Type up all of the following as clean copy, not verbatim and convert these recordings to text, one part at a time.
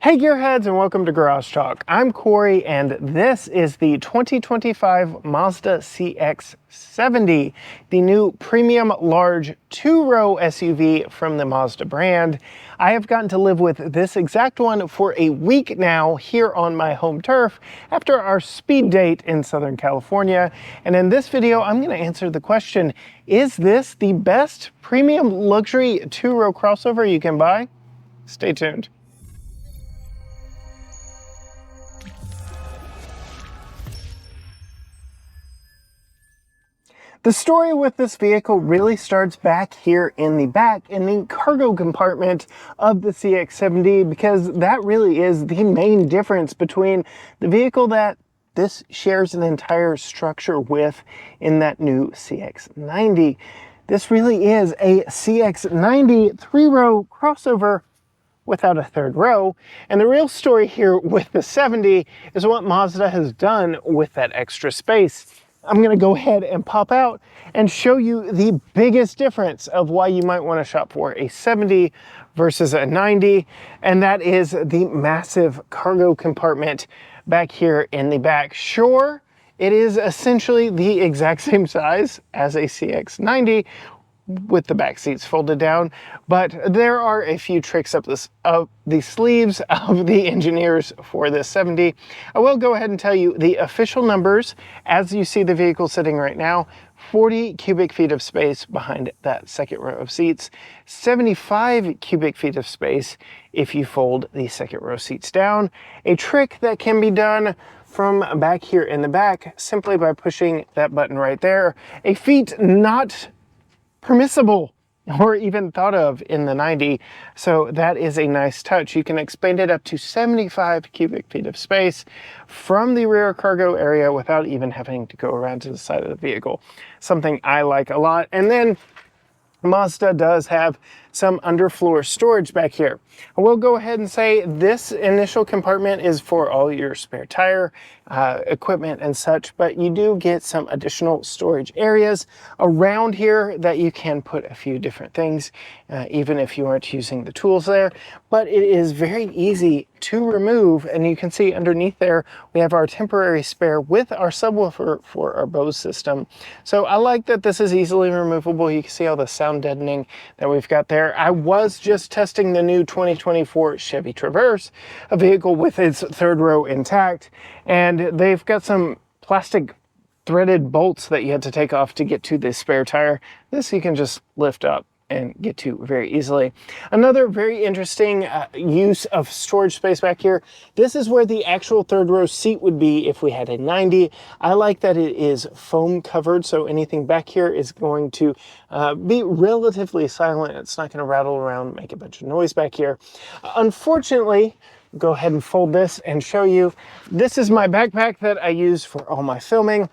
Hey Gearheads, and welcome to Garage Talk. I'm Corey and this is the 2025 Mazda CX-70, the new premium large two-row SUV from the Mazda brand. I have gotten to live with this exact one for a week now here on my home turf after our speed date in Southern California. And in this video, I'm going to answer the question, is this the best premium luxury two-row crossover you can buy? Stay tuned. The story with this vehicle really starts back here in the back in the cargo compartment of the CX-70, because that really is the main difference between the vehicle that this shares an entire structure with in that new CX-90. This really is a CX-90 three-row crossover without a third row. And the real story here with the 70 is what Mazda has done with that extra space. I'm going to go ahead and pop out and show you the biggest difference of why you might want to shop for a 70 versus a 90, and that is the massive cargo compartment back here in the back. Sure, it is essentially the exact same size as a CX-90 with the back seats folded down, but there are a few tricks up the sleeves of the engineers for this 70. I will go ahead and tell you the official numbers as you see the vehicle sitting right now. 40 cubic feet of space behind that second row of seats, 75 cubic feet of space if you fold the second row seats down. A trick that can be done from back here in the back simply by pushing that button right there. A feat not permissible or even thought of in the 90, so that is a nice touch. You can expand it up to 75 cubic feet of space from the rear cargo area without even having to go around to the side of the vehicle. Something I like a lot. And then Mazda does have some underfloor storage back here. I will go ahead and say this initial compartment is for all your spare tire equipment and such, but you do get some additional storage areas around here that you can put a few different things, even if you aren't using the tools there. But it is very easy to remove, and you can see underneath there we have our temporary spare with our subwoofer for our Bose system. So I like that this is easily removable. You can see all the sound deadening that we've got there. I was just testing the new 2024 Chevy Traverse, a vehicle with its third row intact, and they've got some plastic threaded bolts that you had to take off to get to the spare tire. This you can just lift up and get to very easily. Another very interesting use of storage space back here. This is where the actual third row seat would be if we had a 90. I like that it is foam covered, so anything back here is going to be relatively silent. It's not going to rattle around, make a bunch of noise back here. Unfortunately, go ahead and fold this and show you. This is my backpack that I use for all my filming,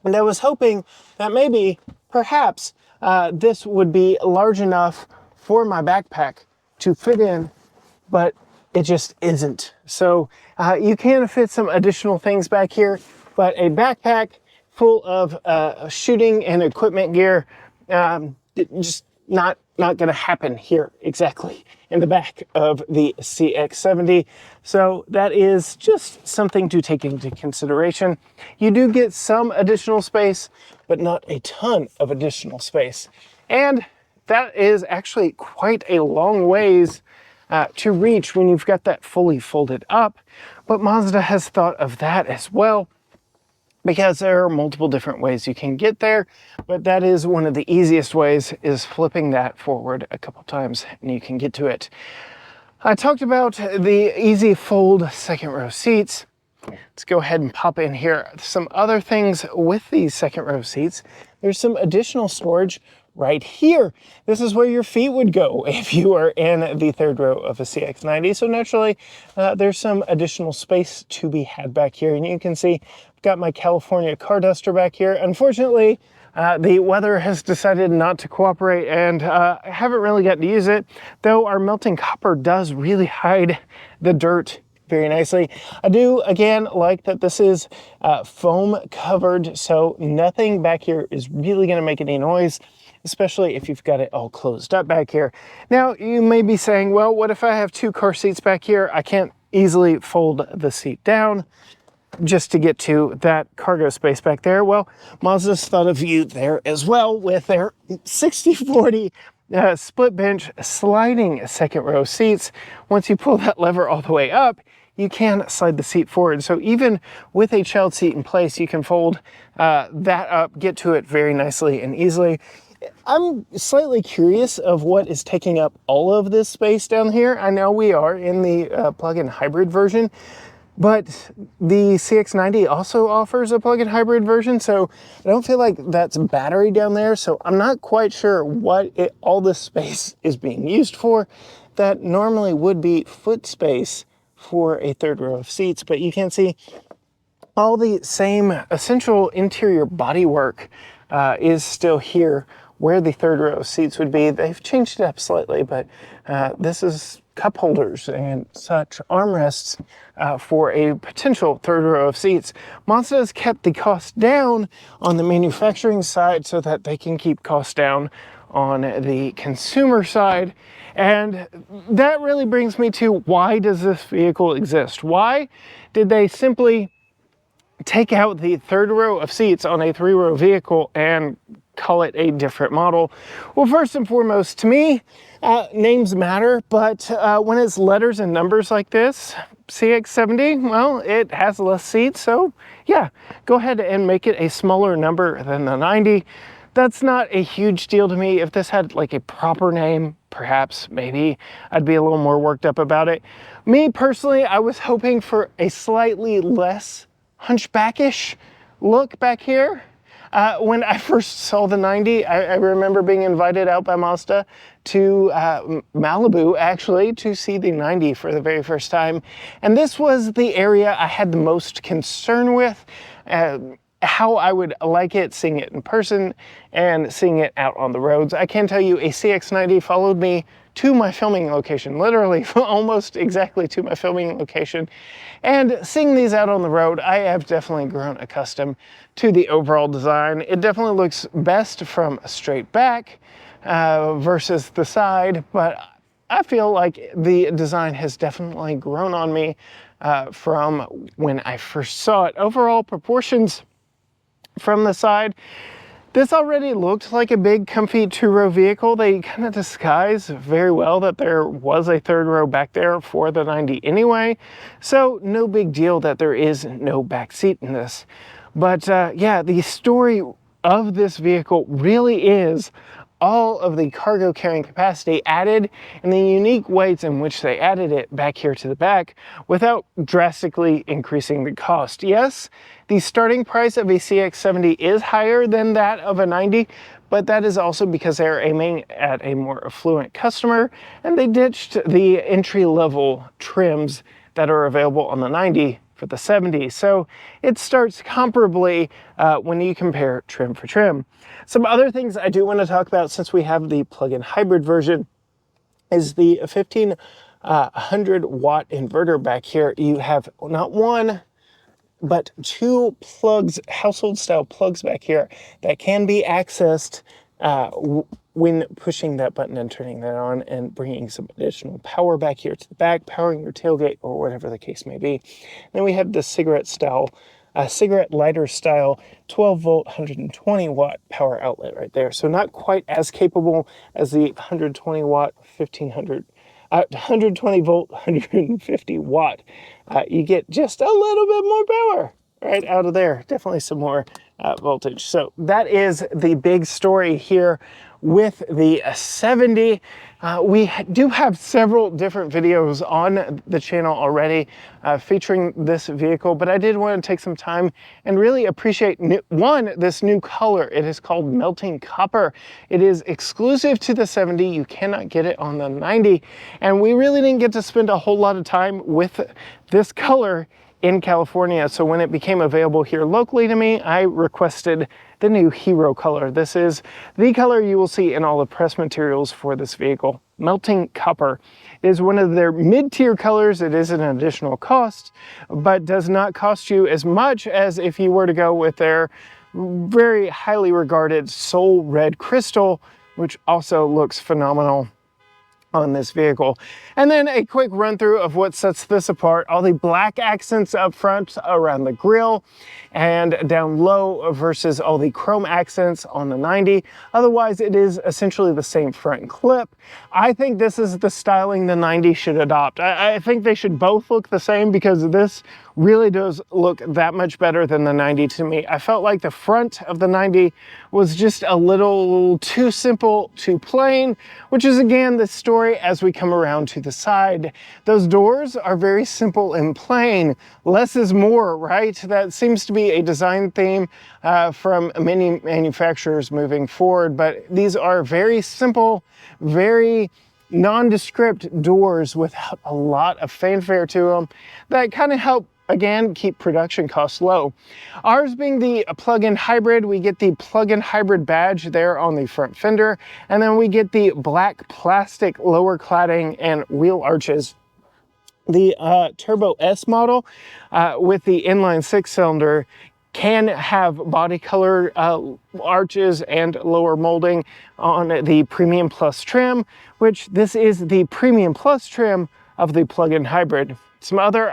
and I was hoping that maybe, perhaps, this would be large enough for my backpack to fit in, but it just isn't. So you can fit some additional things back here, but a backpack full of shooting and equipment gear, just not going to happen here exactly in the back of the CX-70. So that is just something to take into consideration. You do get some additional space, but not a ton of additional space. And that is actually quite a long ways to reach when you've got that fully folded up. But Mazda has thought of that as well, because there are multiple different ways you can get there, but that is one of the easiest ways, is flipping that forward a couple times and you can get to it. I talked about the easy fold second row seats. Let's go ahead and pop in here. Some other things with these second row seats. There's some additional storage right here. This is where your feet would go if you are in the third row of a CX-90. So naturally, there's some additional space to be had back here. And you can see I've got my California car duster back here. Unfortunately, the weather has decided not to cooperate, and I haven't really gotten to use it, though our melting copper does really hide the dirt very nicely. I do, again, like that this is foam covered, so nothing back here is really going to make any noise. especially if you've got it all closed up back here. Now, you may be saying, well, what if I have two car seats back here? I can't easily fold the seat down just to get to that cargo space back there. Well, Mazda's thought of you there as well with their 60/40 split bench sliding second row seats. Once you pull that lever all the way up, you can slide the seat forward. So even with a child seat in place, you can fold that up, get to it very nicely and easily. I'm slightly curious of what is taking up all of this space down here. I know we are in the plug-in hybrid version, but the CX-90 also offers a plug-in hybrid version, so I don't feel like that's battery down there, so I'm not quite sure what all this space is being used for. That normally would be foot space for a third row of seats, but you can see all the same essential interior bodywork is still here where the third row of seats would be. They've changed it up slightly, but this is cup holders and such armrests for a potential third row of seats. Mazda has kept the cost down on the manufacturing side so that they can keep costs down on the consumer side. And that really brings me to, why does this vehicle exist? Why did they simply take out the third row of seats on a three-row vehicle and call it a different model? Well, first and foremost, to me, names matter, but when it's letters and numbers like this, CX-70, well, it has less seats, so yeah, go ahead and make it a smaller number than the 90. That's not a huge deal to me. If this had like a proper name, perhaps, maybe I'd be a little more worked up about it. Me personally, I was hoping for a slightly less hunchbackish look back here. When I first saw the 90, I remember being invited out by Mazda to Malibu, actually, to see the 90 for the very first time. And this was the area I had the most concern with, how I would like it, seeing it in person and seeing it out on the roads. I can tell you a CX-90 followed me to my filming location, literally almost exactly to my filming location. And seeing these out on the road, I have definitely grown accustomed to the overall design. It definitely looks best from a straight back versus the side, but I feel like the design has definitely grown on me from when I first saw it. Overall proportions from the side, this already looked like a big, comfy two-row vehicle. They kind of disguise very well that there was a third row back there for the 90 anyway. So no big deal that there is no back seat in this. But yeah, the story of this vehicle really is all of the cargo carrying capacity added and the unique weights in which they added it back here to the back without drastically increasing the cost. Yes, the starting price of a CX-70 is higher than that of a 90, but that is also because they're aiming at a more affluent customer and they ditched the entry-level trims that are available on the 90 for the 70. So it starts comparably when you compare trim for trim. Some other things I do want to talk about, since we have the plug-in hybrid version, is the 1500 watt inverter back here. You have not one, but two plugs, household style plugs back here that can be accessed when pushing that button and turning that on and bringing some additional power back here to the back, powering your tailgate or whatever the case may be. Then we have the cigarette lighter style 12 volt 120 watt power outlet right there. So not quite as capable as the 120 watt 120 volt 150 watt. You get just a little bit more power right out of there. Definitely some more voltage. So that is the big story here with the 70. We do have several different videos on the channel already featuring this vehicle, but I did want to take some time and really appreciate this new color. It is called Melting Copper. It is exclusive to the 70. You cannot get it on the 90, and we really didn't get to spend a whole lot of time with this color in California. So when it became available here locally to me, I requested the new Hero color. This is the color you will see in all the press materials for this vehicle. Melting Copper is one of their mid-tier colors. It is an additional cost, but does not cost you as much as if you were to go with their very highly regarded Soul Red Crystal, which also looks phenomenal on this vehicle. And then a quick run through of what sets this apart. All the black accents up front around the grille and down low versus all the chrome accents on the 90. Otherwise, it is essentially the same front clip. I think this is the styling the 90 should adopt. I think they should both look the same because this really does look that much better than the 90 to me. I felt like the front of the 90 was just a little too simple, too plain, which is again the story as we come around to the side. Those doors are very simple and plain. Less is more, right? That seems to be a design theme from many manufacturers moving forward, but these are very simple, very nondescript doors without a lot of fanfare to them that kind of help, again, keep production costs low. Ours being the plug-in hybrid, we get the plug-in hybrid badge there on the front fender, and then we get the black plastic lower cladding and wheel arches. The Turbo S model with the inline 6-cylinder can have body color arches and lower molding on the Premium Plus trim, which this is the Premium Plus trim of the plug-in hybrid. Some other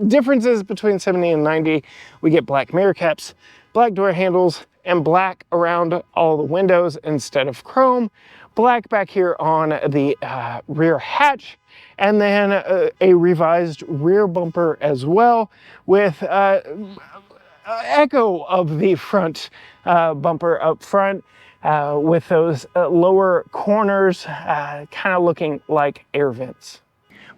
differences between 70 and 90, we get black mirror caps, black door handles, and black around all the windows instead of chrome, black back here on the rear hatch, and then a revised rear bumper as well with echo of the front bumper up front with those lower corners kind of looking like air vents.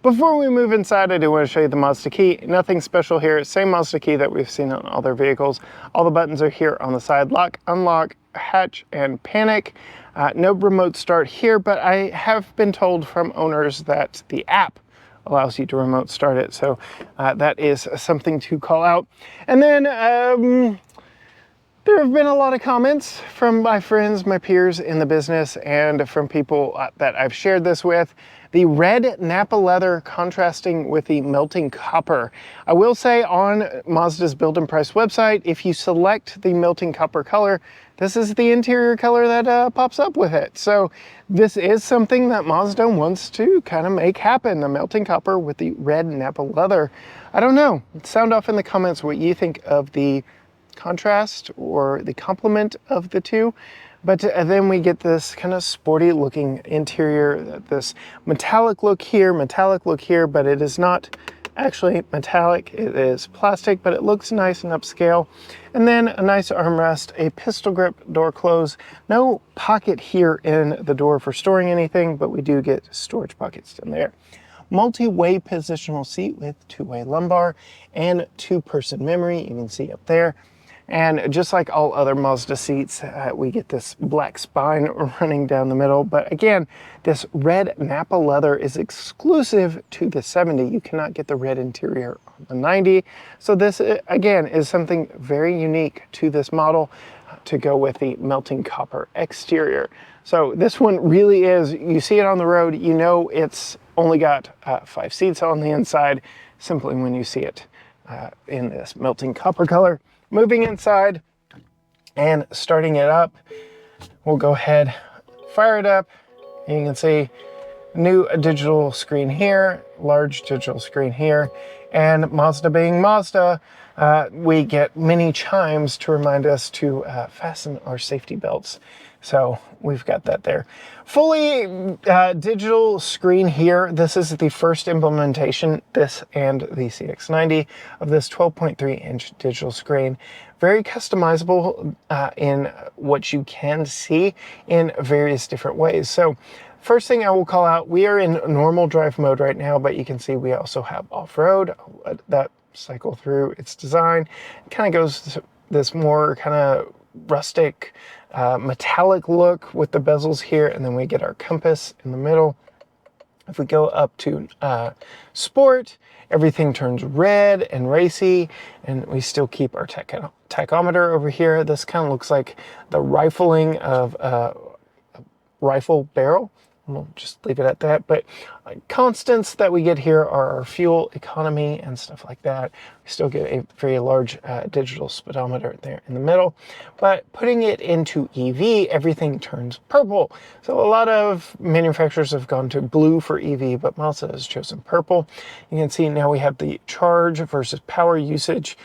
Before we move inside, I do want to show you the Mazda key. Nothing special here, same Mazda key that we've seen on other vehicles. All the buttons are here on the side: lock, unlock, hatch, and panic. No remote start here, but I have been told from owners that the app allows you to remote start it, so that is something to call out. And then there have been a lot of comments from my friends, my peers in the business, and from people that I've shared this with. The red Nappa leather contrasting with the melting copper. I will say on Mazda's Build and Price website, if you select the melting copper color, this is the interior color that pops up with it. So this is something that Mazda wants to kind of make happen, the melting copper with the red Nappa leather. I don't know, sound off in the comments what you think of the contrast or the complement of the two. But then we get this kind of sporty looking interior, this metallic look here, but it is not actually metallic. It is plastic, but it looks nice and upscale. And then a nice armrest, a pistol grip door close. No pocket here in the door for storing anything, but we do get storage pockets in there. Multi-way positional seat with two-way lumbar and two-person memory, you can see up there. And just like all other Mazda seats, we get this black spine running down the middle. But again, this red Nappa leather is exclusive to the 70. You cannot get the red interior on the 90. So this, again, is something very unique to this model to go with the melting copper exterior. So this one really is, you see it on the road, you know it's only got 5 seats on the inside, simply when you see it in this melting copper color. Moving inside and starting it up, we'll go ahead, fire it up. You can see new digital screen here, large digital screen here, and Mazda being Mazda, we get many chimes to remind us to fasten our safety belts. So we've got that there. Fully digital screen here. This is the first implementation, this and the CX-90, of this 12.3-inch digital screen. Very customizable in what you can see in various different ways. So first thing I will call out, we are in normal drive mode right now, but you can see we also have off-road. That cycle through its design. It kind of goes to this more kind of rustic metallic look with the bezels here, and then we get our compass in the middle. If we go up to sport, everything turns red and racy, and we still keep our tachometer over here. This kind of looks like the rifling of a rifle barrel we'll just leave it at that. But constants that we get here are our fuel economy and stuff like that. We still get a very large digital speedometer there in the middle. But putting it into EV, everything turns purple. So a lot of manufacturers have gone to blue for EV, but Mazda has chosen purple. You can see now we have the charge versus power usage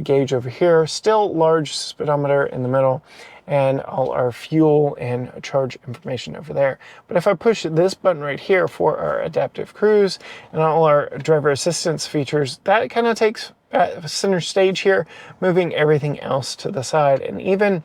gauge over here. Still large speedometer in the middle, and all our fuel and charge information over there. But if I push this button right here for our adaptive cruise and all our driver assistance features, that kind of takes center stage here, moving everything else to the side. And even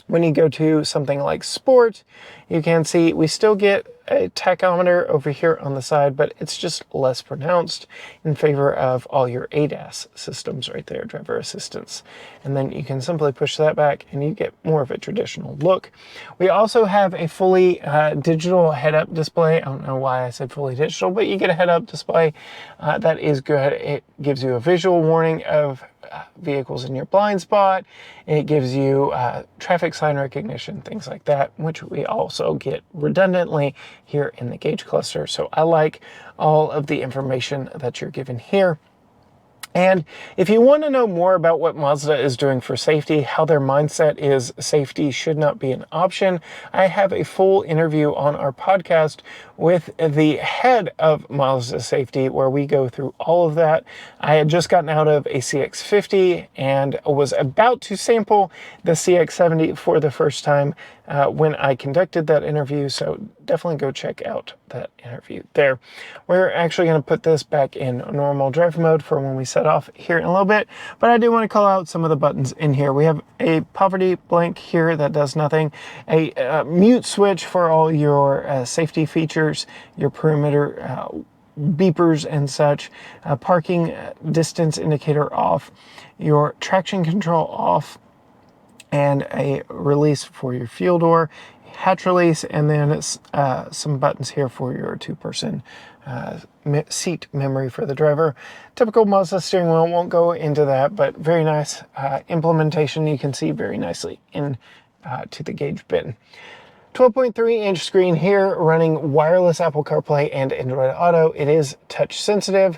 when you go to something like sport, you can see we still get a tachometer over here on the side, but it's just less pronounced in favor of all your ADAS systems right there, driver assistance. And then you can simply push that back and you get more of a traditional look. We also have a fully digital head-up display. I don't know why I said fully digital, but you get a head-up display. That is good. It gives you a visual warning of vehicles in your blind spot. It gives you traffic sign recognition, things like that, which we also get redundantly here in the gauge cluster. So I like all of the information that you're given here. And if you want to know more about what Mazda is doing for safety, how their mindset is safety should not be an option, I have a full interview on our podcast with the head of Mazda safety where we go through all of that. I had just gotten out of a CX-50 and was about to sample the CX-70 for the first time when I conducted that interview, so definitely go check out that interview there. We're actually going to put this back in normal drive mode for when we set off here in a little bit, but I do want to call out some of the buttons in here. We have a poverty blank here that does nothing, a mute switch for all your safety features, your perimeter beepers and such, parking distance indicator off, your traction control off, and a release for your fuel door, hatch release, and then it's, some buttons here for your two-person seat memory for the driver. Typical Mazda steering wheel, won't go into that, but very nice implementation. You can see very nicely in to the gauge bin. 12.3-inch screen here running wireless Apple CarPlay and Android Auto. It is touch sensitive,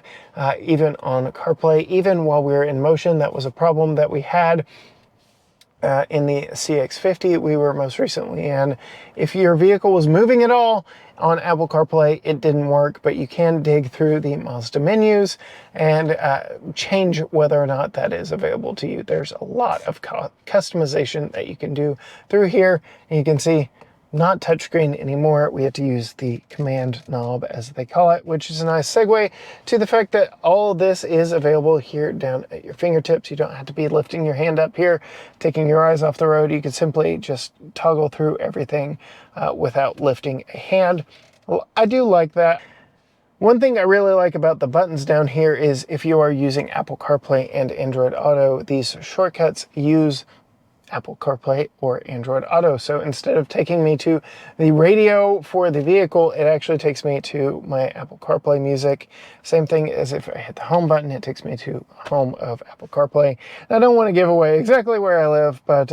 even on CarPlay. Even while we were in motion, that was a problem that we had in the CX-50 we were most recently in. If your vehicle was moving at all on Apple CarPlay, it didn't work, but you can dig through the Mazda menus and change whether or not that is available to you. There's a lot of customization that you can do through here, and you can see not touchscreen anymore. We have to use the command knob, as they call it, which is a nice segue to the fact that all of this is available here down at your fingertips. You don't have to be lifting your hand up here, taking your eyes off the road. You can simply just toggle through everything without lifting a hand. Well, I do like that. One thing I really like about the buttons down here is if you are using Apple CarPlay and Android Auto, these shortcuts use Apple CarPlay or Android Auto. So instead of taking me to the radio for the vehicle, it actually takes me to my Apple CarPlay music. Same thing as if I hit the home button, it takes me to home of Apple CarPlay. I don't want to give away exactly where I live, but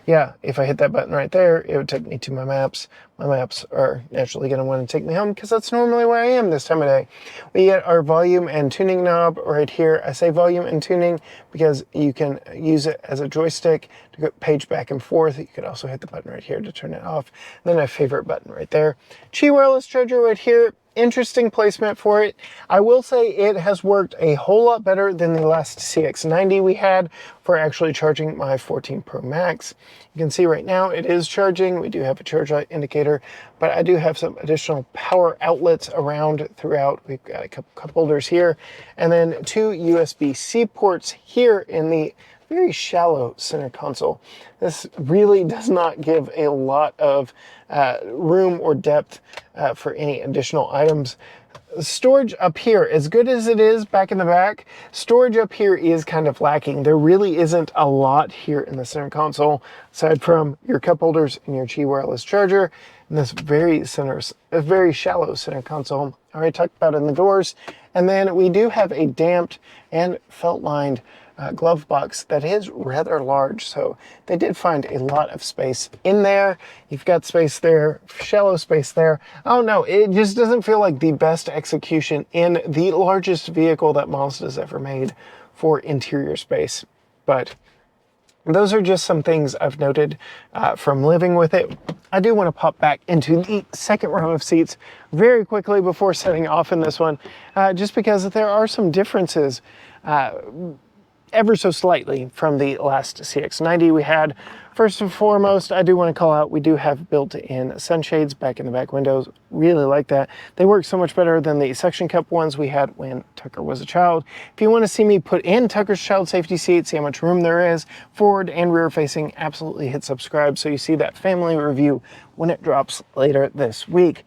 yeah, if I hit that button right there, it would take me to my maps. My maps are naturally going to want to take me home because that's normally where I am this time of day. We get our volume and tuning knob right here. I say volume and tuning because you can use it as a joystick to go page back and forth. You could also hit the button right here to turn it off. And then a favorite button right there. Qi wireless charger right here. Interesting placement for it. I will say it has worked a whole lot better than the last CX-90 we had for actually charging my 14 Pro Max. You can see right now it is charging. We do have a charge light indicator, but I do have some additional power outlets around throughout. We've got a couple cup holders here, and then two USB-C ports here in the very shallow center console. This really does not give a lot of room or depth for any additional items. Storage up here, as good as it is back in the back, storage up here is kind of lacking. There really isn't a lot here in the center console, aside from your cup holders and your Qi wireless charger, and this very shallow center console. I already talked about in the doors. And then we do have a damped and felt lined glove box that is rather large, so they did find a lot of space in there. You've got space there, shallow space there. Oh no, it just doesn't feel like the best execution in the largest vehicle that Mazda's ever made for interior space. But those are just some things I've noted from living with it. I do want to pop back into the second row of seats very quickly before setting off in this one, just because there are some differences ever so slightly from the last CX-90 we had. First and foremost, I do want to call out, we do have built-in sunshades back in the back windows. Really like that. They work so much better than the suction cup ones we had when Tucker was a child. If you want to see me put in Tucker's child safety seat, see how much room there is, forward and rear facing, absolutely hit subscribe so you see that family review when it drops later this week.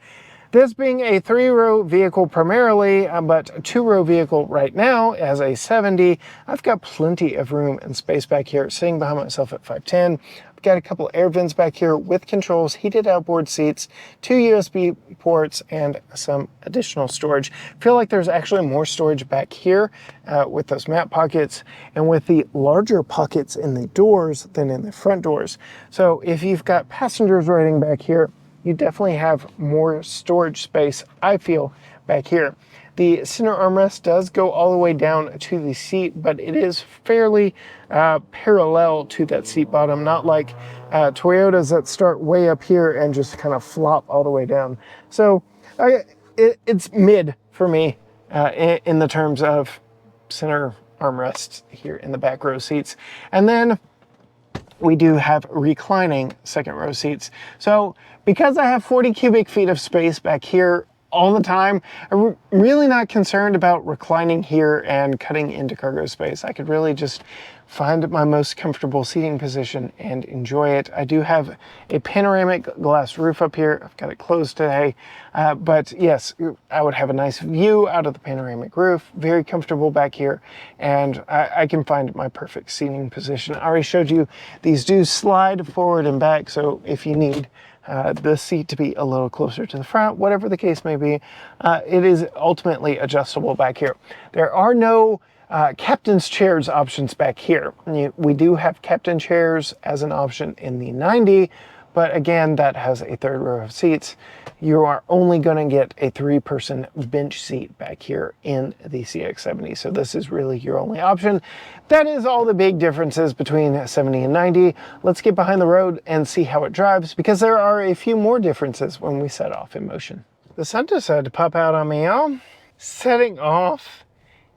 This being a 3-row vehicle primarily, but a 2-row vehicle right now as a 70, I've got plenty of room and space back here, sitting behind myself at 5'10". I've got a couple air vents back here with controls, heated outboard seats, 2 USB ports, and some additional storage. I feel like there's actually more storage back here with those map pockets and with the larger pockets in the doors than in the front doors. So if you've got passengers riding back here, you definitely have more storage space, I feel, back here. The center armrest does go all the way down to the seat, but it is fairly parallel to that seat bottom, not like Toyotas that start way up here and just kind of flop all the way down. So it's mid for me in the terms of center armrests here in the back row seats. And then we do have reclining second row seats. So because I have 40 cubic feet of space back here all the time, I'm really not concerned about reclining here and cutting into cargo space. I could really just find my most comfortable seating position and enjoy it. I do have a panoramic glass roof up here. I've got it closed today, but yes, I would have a nice view out of the panoramic roof, very comfortable back here, and I can find my perfect seating position. I already showed you these do slide forward and back, so if you need the seat to be a little closer to the front, whatever the case may be, it is ultimately adjustable back here. There are no captain's chairs options back here. We do have captain chairs as an option in the 90, but again, that has a third row of seats. You are only going to get a 3-person bench seat back here in the CX-70, so this is really your only option. That is all the big differences between 70 and 90. Let's get behind the road and see how it drives, because there are a few more differences when we set off in motion. The sun decided to pop out on me, y'all. Setting off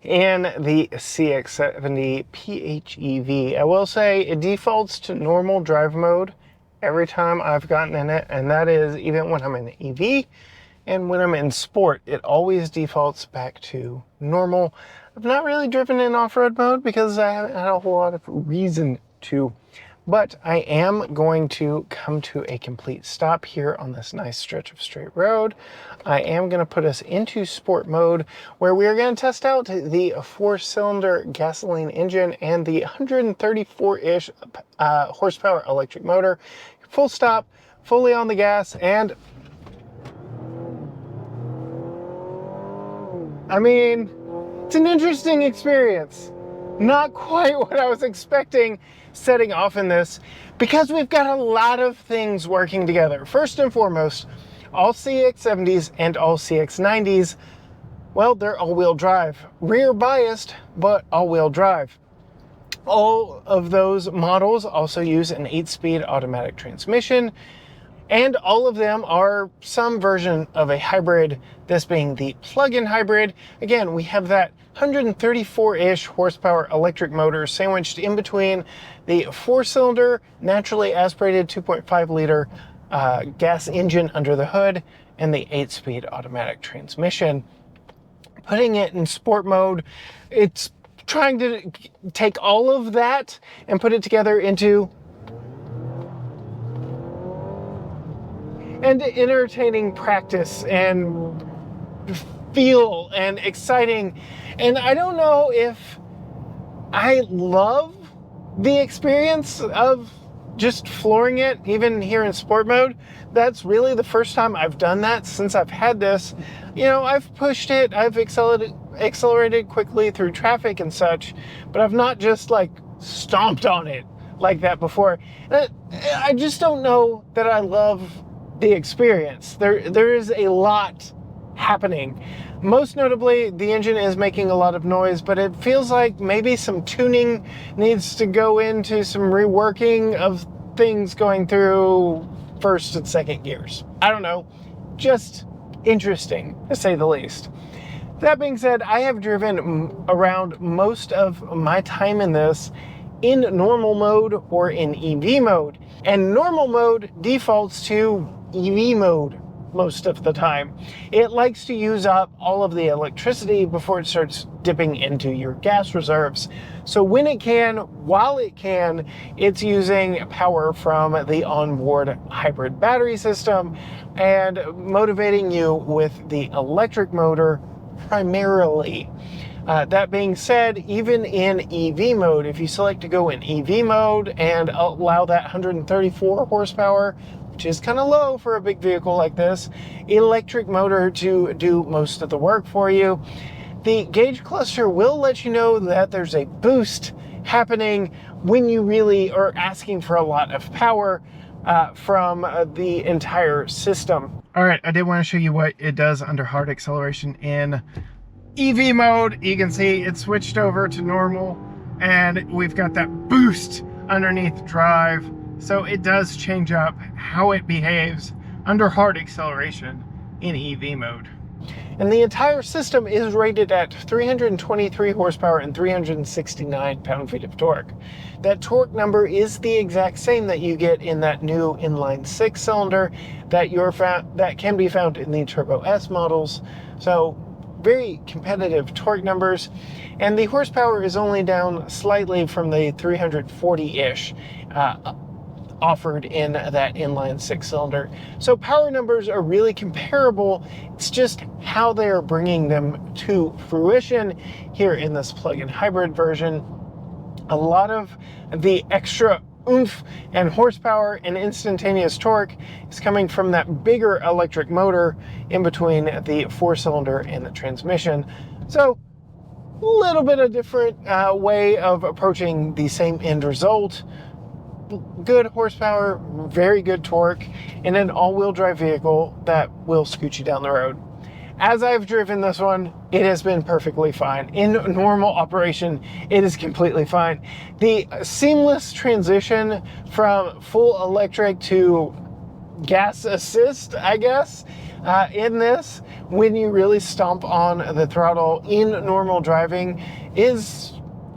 in the CX-70 PHEV. I will say it defaults to normal drive mode every time I've gotten in it, and that is even when I'm in EV and when I'm in sport, it always defaults back to normal. I've not really driven in off-road mode because I haven't had a whole lot of reason to, but I am going to come to a complete stop here on this nice stretch of straight road. I am going to put us into sport mode, where we are going to test out the 4-cylinder gasoline engine and the 134-ish horsepower electric motor. Full stop, fully on the gas, and I mean, it's an interesting experience. Not quite what I was expecting setting off in this, because we've got a lot of things working together. First and foremost, all CX-70s and all CX-90s, well, they're all-wheel drive. Rear biased, but all-wheel drive. All of those models also use an 8-speed automatic transmission, and all of them are some version of a hybrid, this being the plug-in hybrid. Again, we have that 134-ish horsepower electric motor sandwiched in between the 4-cylinder, naturally aspirated 2.5 liter gas engine under the hood and the 8-speed automatic transmission. Putting it in sport mode, it's trying to take all of that and put it together into an entertaining practice and feel and exciting. And I don't know if I love the experience of just flooring it, even here in sport mode. That's really the first time I've done that since I've had this. You know, I've pushed it, I've accelerated quickly through traffic and such, but I've not just like stomped on it like that before. I just don't know that I love the experience. There is a lot happening. Most notably, the engine is making a lot of noise, but it feels like maybe some tuning needs to go into some reworking of things going through first and second gears. I don't know, just interesting to say the least. That being said, I have driven around most of my time in this in normal mode or in EV mode, and normal mode defaults to EV mode most of the time. It likes to use up all of the electricity before it starts dipping into your gas reserves. So when it can, while it can, it's using power from the onboard hybrid battery system and motivating you with the electric motor primarily. That being said, even in EV mode, if you select to go in EV mode and allow that 134 horsepower, which is kind of low for a big vehicle like this, electric motor to do most of the work for you, the gauge cluster will let you know that there's a boost happening when you really are asking for a lot of power from the entire system. All right, I did want to show you what it does under hard acceleration in EV mode. You can see it switched over to normal, and we've got that boost underneath drive. So it does change up how it behaves under hard acceleration in EV mode. And the entire system is rated at 323 horsepower and 369 pound-feet of torque. That torque number is the exact same that you get in that new inline 6-cylinder that can be found in the Turbo S models. So very competitive torque numbers, and the horsepower is only down slightly from the 340-ish offered in that inline 6-cylinder. So power numbers are really comparable. It's just how they are bringing them to fruition here in this plug-in hybrid version. A lot of the extra oomph and horsepower and instantaneous torque is coming from that bigger electric motor in between the 4-cylinder and the transmission. So a little bit of different way of approaching the same end result. Good horsepower, very good torque, and an all-wheel drive vehicle that will scoot you down the road. As I've driven this one, it has been perfectly fine. In normal operation, it is completely fine. The seamless transition from full electric to gas assist, I guess, in this, when you really stomp on the throttle in normal driving, is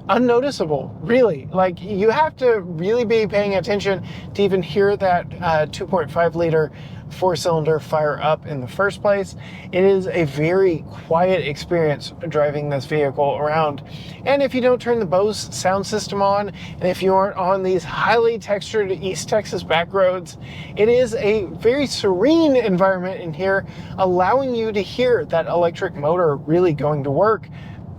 unnoticeable, really. Like, you have to really be paying attention to even hear that 2.5 liter 4-cylinder fire up in the first place. It is a very quiet experience driving this vehicle around. And if you don't turn the Bose sound system on, and if you aren't on these highly textured East Texas back roads, it is a very serene environment in here, allowing you to hear that electric motor really going to work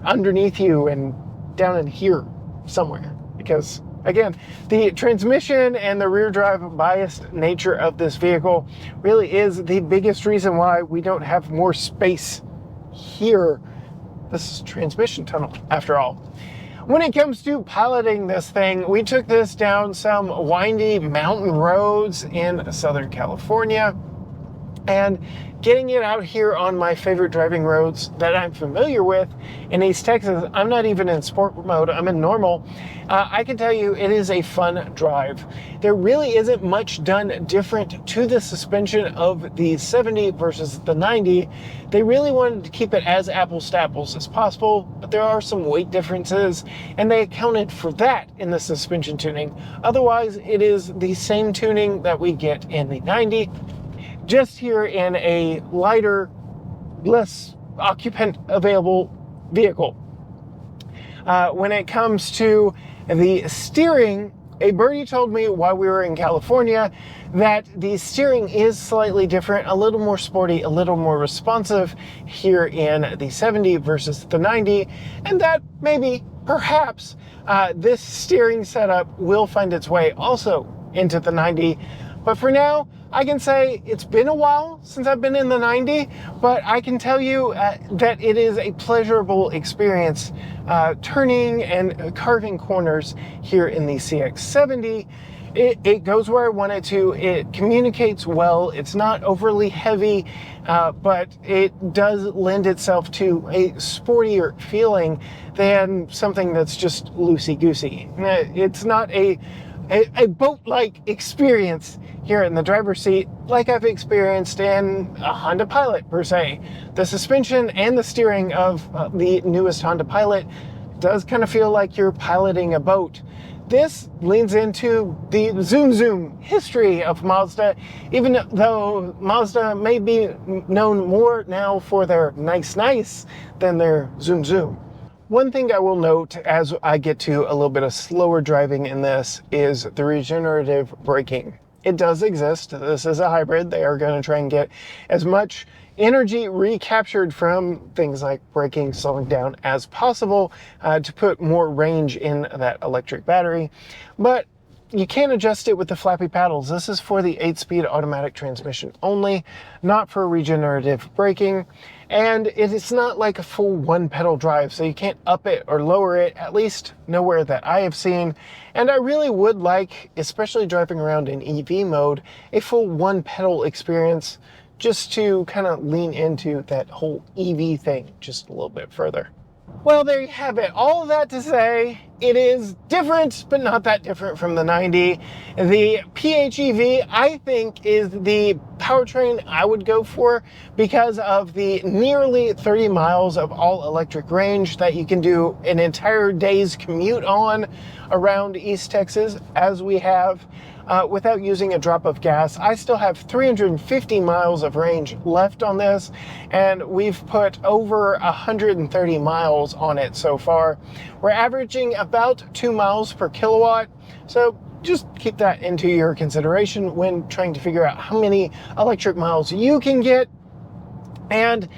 underneath you and down in here somewhere. Because again, the transmission and the rear drive biased nature of this vehicle really is the biggest reason why we don't have more space here. This is transmission tunnel, after all. When it comes to piloting this thing, we took this down some windy mountain roads in Southern California, and getting it out here on my favorite driving roads that I'm familiar with in East Texas. I'm not even in sport mode, I'm in normal. I can tell you it is a fun drive. There really isn't much done different to the suspension of the 70 versus the 90. They really wanted to keep it as apples to apples as possible, but there are some weight differences, and they accounted for that in the suspension tuning. Otherwise, it is the same tuning that we get in the 90, just here in a lighter, less occupant available vehicle. When it comes to the steering, a birdie told me while we were in California that the steering is slightly different, a little more sporty, a little more responsive here in the 70 versus the 90, and that maybe, perhaps, this steering setup will find its way also into the 90. But for now, I can say it's been a while since I've been in the 90, but I can tell you that it is a pleasurable experience turning and carving corners here in the CX-70. It goes where I want it to. It communicates well. It's not overly heavy, but it does lend itself to a sportier feeling than something that's just loosey-goosey. It's not a boat-like experience here in the driver's seat like I've experienced in a Honda Pilot per se. The suspension and the steering of the newest Honda Pilot does kind of feel like you're piloting a boat. This leans into the zoom history of Mazda, even though Mazda may be known more now for their nice than their zoom. One thing I will note as I get to a little bit of slower driving in this is the regenerative braking. It does exist. This is a hybrid. They are going to try and get as much energy recaptured from things like braking, slowing down as possible to put more range in that electric battery. But you can't adjust it with the flappy paddles. This is for the 8-speed automatic transmission only, not for regenerative braking. And it is not like a full one-pedal drive, so you can't up it or lower it, at least nowhere that I have seen. And I really would like, especially driving around in EV mode, a full one-pedal experience just to kind of lean into that whole EV thing just a little bit further. Well, there you have it. All of that to say, it is different, but not that different from the 90. The PHEV, I think, is the powertrain I would go for because of the nearly 30 miles of all-electric range that you can do an entire day's commute on around East Texas, as we have, without using a drop of gas. I still have 350 miles of range left on this, and we've put over 130 miles on it so far. We're averaging about 2 miles per kilowatt, so just keep that into your consideration when trying to figure out how many electric miles you can get. And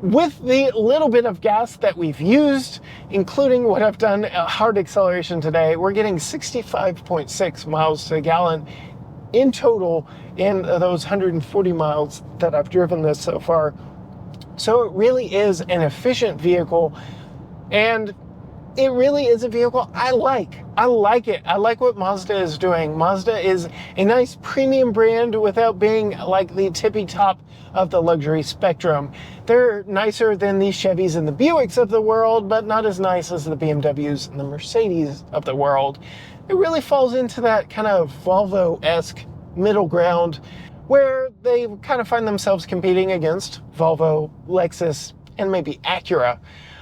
with the little bit of gas that we've used, including what I've done hard acceleration today, we're getting 65.6 miles to the gallon in total in those 140 miles that I've driven this so far. So it really is an efficient vehicle, and it really is a vehicle I like. I like it. I like what Mazda is doing. Mazda is a nice premium brand without being like the tippy top of the luxury spectrum. They're nicer than the Chevys and the Buicks of the world, but not as nice as the BMWs and the Mercedes of the world. It really falls into that kind of Volvo-esque middle ground where they kind of find themselves competing against Volvo, Lexus, and maybe Acura,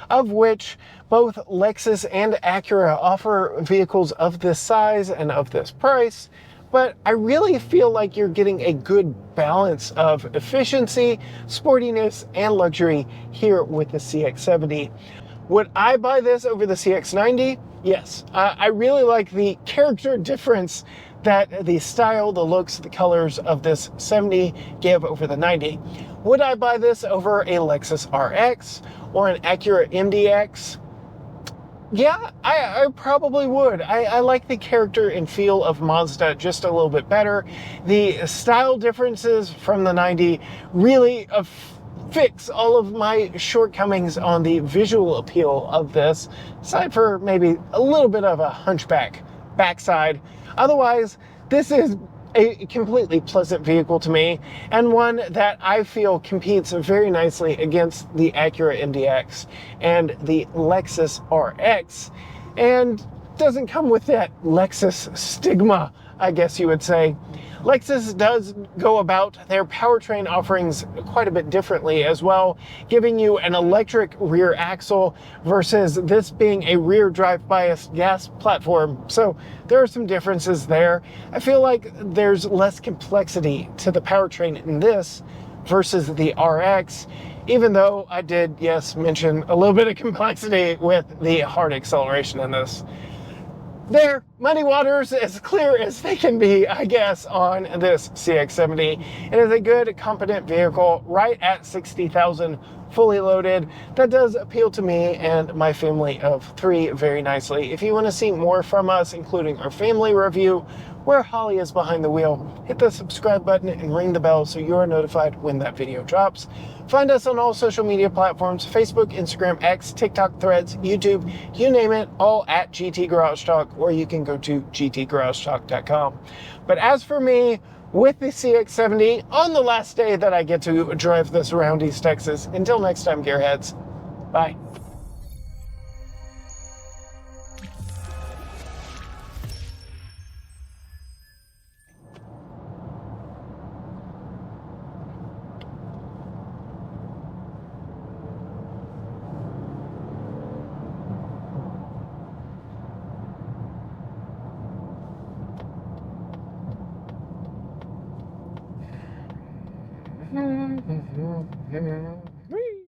of which both Lexus and Acura offer vehicles of this size and of this price, but I really feel like you're getting a good balance of efficiency, sportiness, and luxury here with the CX-70. Would I buy this over the CX-90? Yes. I really like the character difference that the style, the looks, the colors of this 70 give over the 90. Would I buy this over a Lexus RX or an Acura MDX? Yeah, I probably would. I like the character and feel of Mazda just a little bit better. The style differences from the 90 really fix all of my shortcomings on the visual appeal of this, aside for maybe a little bit of a hunchback backside. Otherwise, this is a completely pleasant vehicle to me, and one that I feel competes very nicely against the Acura MDX and the Lexus RX, and doesn't come with that Lexus stigma, I guess you would say. Lexus does go about their powertrain offerings quite a bit differently as well, giving you an electric rear axle versus this being a rear drive biased gas platform. So there are some differences there. I feel like there's less complexity to the powertrain in this versus the RX, even though I did, yes, mention a little bit of complexity with the hard acceleration in this. There, muddy waters as clear as they can be, I guess, on this CX-70. It is a good, competent vehicle right at $60,000 fully loaded. That does appeal to me and my family of 3 very nicely. If you want to see more from us, including our family review, where Holly is behind the wheel, hit the subscribe button and ring the bell so you are notified when that video drops. Find us on all social media platforms: Facebook, Instagram, X, TikTok, Threads, YouTube, you name it, all at GT Garage Talk, or you can go to gtgaragetalk.com. But as for me, with the CX-70 on the last day that I get to drive this around East Texas, until next time, gearheads, bye. Whee!